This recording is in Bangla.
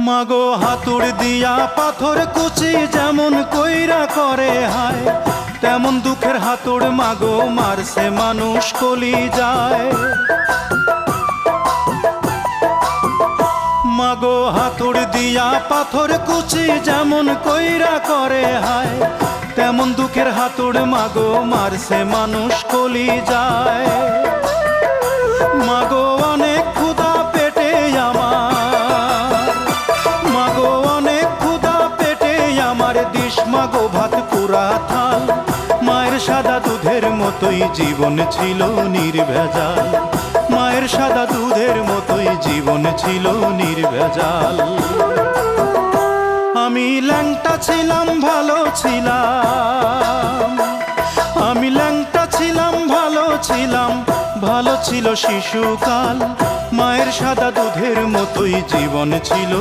মাগো হাতুড় দিয়া পাথর কুচি যেমন কইরা করে হায়, তেমন দুঃখের হাতুড় মাগো মারছে মানুষ কলি যায়। মাগো হাতুড় দিয়া পাথর কুচি যেমন কইরা করে হায়, তেমন দুঃখের হাতুড় মাগো মারছে মানুষ কলি যায়। মাগো অনেক ক্ষুধা পেটে আমার, মাগো অনেক ক্ষুধা পেটে আমার, দিস মাগো ভাত পুরা থাল। মায়ের সাদা দুধের মতোই জীবন ছিল নির্ভেজাল, মায়ের সাদা দুধের মতোই জীবন ছিল নির্ভেজাল। আমি ল্যাংটা ছিলাম ভালো ছিলাম, আমি ল্যাংটা ছিলাম ভালো ছিলাম, ভালো ছিল শিশুকাল। মায়ের সাদা দুধের মতোই জীবন ছিল